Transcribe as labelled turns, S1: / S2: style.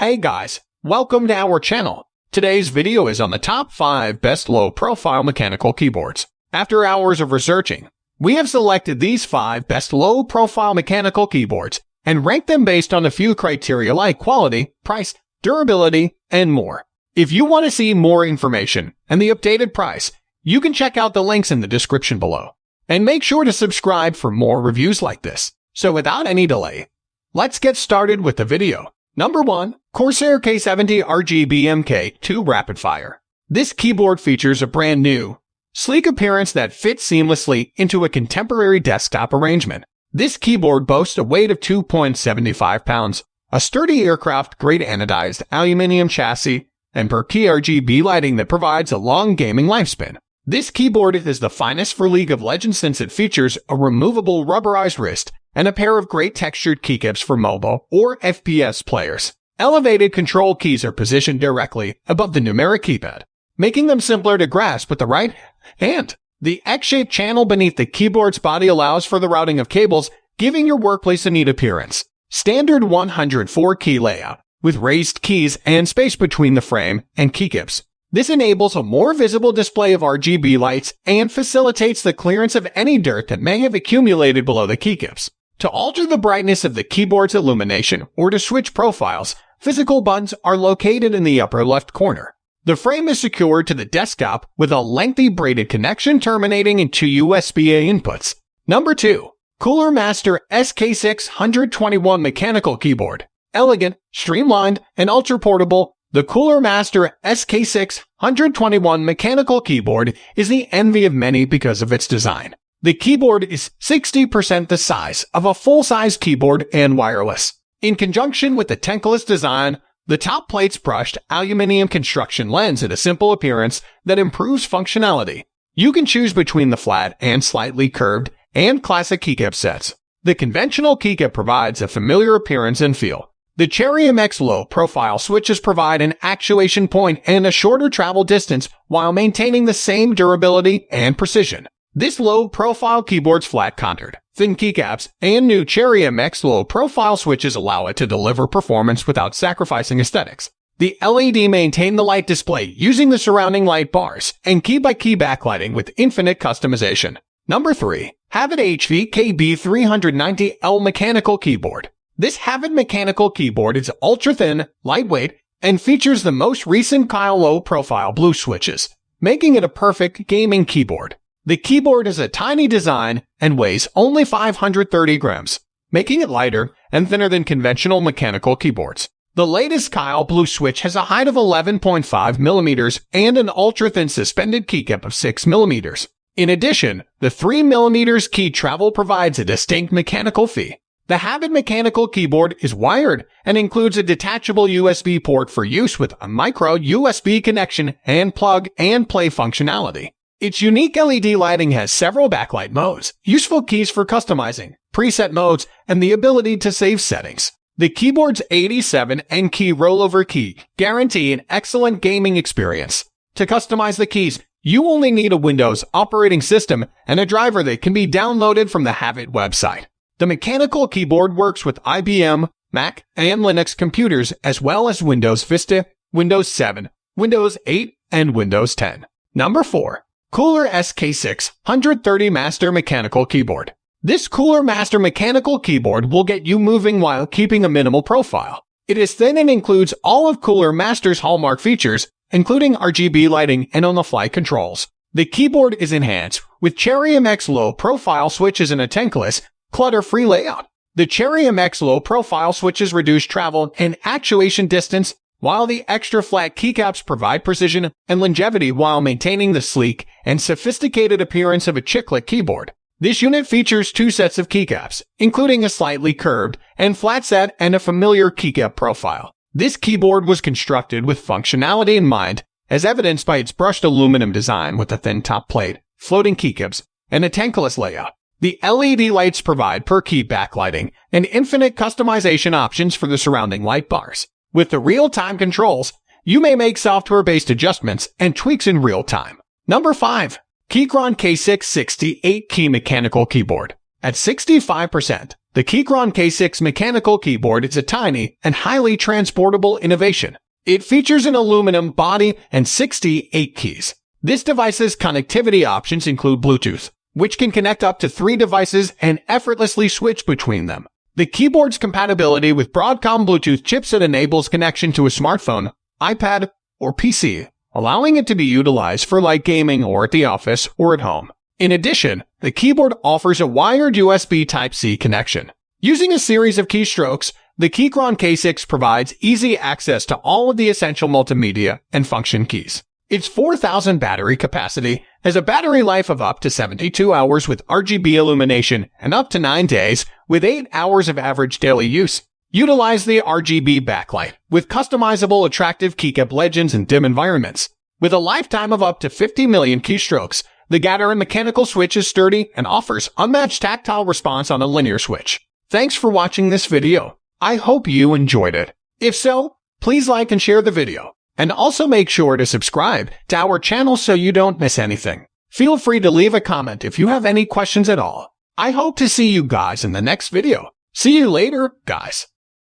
S1: Hey guys, welcome to our channel. Today's video is on the top 5 best low-profile mechanical keyboards. After hours of researching, we have selected these 5 best low-profile mechanical keyboards and ranked them based on a few criteria like quality, price, durability, and more. If you want to see more information and the updated price, you can check out the links in the description below. And make sure to subscribe for more reviews like this. So without any delay, let's get started with the video. Number 1. Corsair K70 RGB MK2 RAPIDFIRE. This keyboard features a brand new, sleek appearance that fits seamlessly into a contemporary desktop arrangement. This keyboard boasts a weight of 2.75 pounds, a sturdy aircraft-grade anodized aluminium chassis, and per key RGB lighting that provides a long gaming lifespan. This keyboard is the finest for League of Legends since it features a removable rubberized wrist and a pair of great textured keycaps for MOBA or FPS players. Elevated control keys are positioned directly above the numeric keypad, making them simpler to grasp with the right hand. The X-shaped channel beneath the keyboard's body allows for the routing of cables, giving your workplace a neat appearance. Standard 104 key layout, with raised keys and space between the frame and keycaps. This enables a more visible display of RGB lights and facilitates the clearance of any dirt that may have accumulated below the keycaps. To alter the brightness of the keyboard's illumination or to switch profiles, physical buttons are located in the upper left corner. The frame is secured to the desktop with a lengthy braided connection terminating in 2 USB-A inputs. Number 2. Cooler Master SK621 Mechanical Keyboard. Elegant, streamlined, and ultra-portable, the Cooler Master SK621 Mechanical Keyboard is the envy of many because of its design. The keyboard is 60% the size of a full-size keyboard and wireless. In conjunction with the tankless design, the top plate's brushed aluminium construction lends it a simple appearance that improves functionality. You can choose between the flat and slightly curved and classic keycap sets. The conventional keycap provides a familiar appearance and feel. The Cherry MX low-profile switches provide an actuation point and a shorter travel distance while maintaining the same durability and precision. This low-profile keyboard's flat-contoured, thin keycaps, and new Cherry MX low-profile switches allow it to deliver performance without sacrificing aesthetics. The LED maintain the light display using the surrounding light bars and key-by-key backlighting with infinite customization. Number 3. HAVIT HV KB390L Mechanical Keyboard. This HAVIT mechanical keyboard is ultra-thin, lightweight, and features the most recent Kyle low-profile blue switches, making it a perfect gaming keyboard. The keyboard has a tiny design and weighs only 530 grams, making it lighter and thinner than conventional mechanical keyboards. The latest Kyle Blue switch has a height of 11.5 millimeters and an ultra-thin suspended keycap of 6 millimeters. In addition, the 3 millimeters key travel provides a distinct mechanical feel. The HAVIT mechanical keyboard is wired and includes a detachable USB port for use with a micro USB connection and plug-and-play functionality. Its unique LED lighting has several backlight modes, useful keys for customizing, preset modes, and the ability to save settings. The keyboard's 87 and key rollover key guarantee an excellent gaming experience. To customize the keys, you only need a Windows operating system and a driver that can be downloaded from the HAVIT website. The mechanical keyboard works with IBM, Mac, and Linux computers as well as Windows Vista, Windows 7, Windows 8, and Windows 10. Number 4. Cooler SK630 Master Mechanical Keyboard. This Cooler Master Mechanical Keyboard will get you moving while keeping a minimal profile. It is thin and includes all of Cooler Master's hallmark features, including RGB lighting and on-the-fly controls. The keyboard is enhanced with Cherry MX low-profile switches and a tankless, clutter-free layout. The Cherry MX low-profile switches reduce travel and actuation distance, while the extra flat keycaps provide precision and longevity while maintaining the sleek and sophisticated appearance of a chiclet keyboard. This unit features 2 sets of keycaps, including a slightly curved and flat set and a familiar keycap profile. This keyboard was constructed with functionality in mind, as evidenced by its brushed aluminum design with a thin top plate, floating keycaps, and a tankless layout. The LED lights provide per-key backlighting and infinite customization options for the surrounding light bars. With the real-time controls, you may make software-based adjustments and tweaks in real time. Number 5. Keychron K668 Key Mechanical Keyboard. At 65%, the Keychron K6 mechanical keyboard is a tiny and highly transportable innovation. It features an aluminum body and 68 keys. This device's connectivity options include Bluetooth, which can connect up to 3 devices and effortlessly switch between them. The keyboard's compatibility with Broadcom Bluetooth chipset enables connection to a smartphone, iPad, or PC, allowing it to be utilized for light gaming or at the office or at home. In addition, the keyboard offers a wired USB Type-C connection. Using a series of keystrokes, the Keychron K6 provides easy access to all of the essential multimedia and function keys. Its 4,000 battery capacity has a battery life of up to 72 hours with RGB illumination and up to 9 days with 8 hours of average daily use. Utilize the RGB backlight with customizable attractive keycap legends and dim environments. With a lifetime of up to 50 million keystrokes, the Gator mechanical switch is sturdy and offers unmatched tactile response on a linear switch. Thanks for watching this video. I hope you enjoyed it. If so, please like and share the video. And also make sure to subscribe to our channel so you don't miss anything. Feel free to leave a comment if you have any questions at all. I hope to see you guys in the next video. See you later, guys.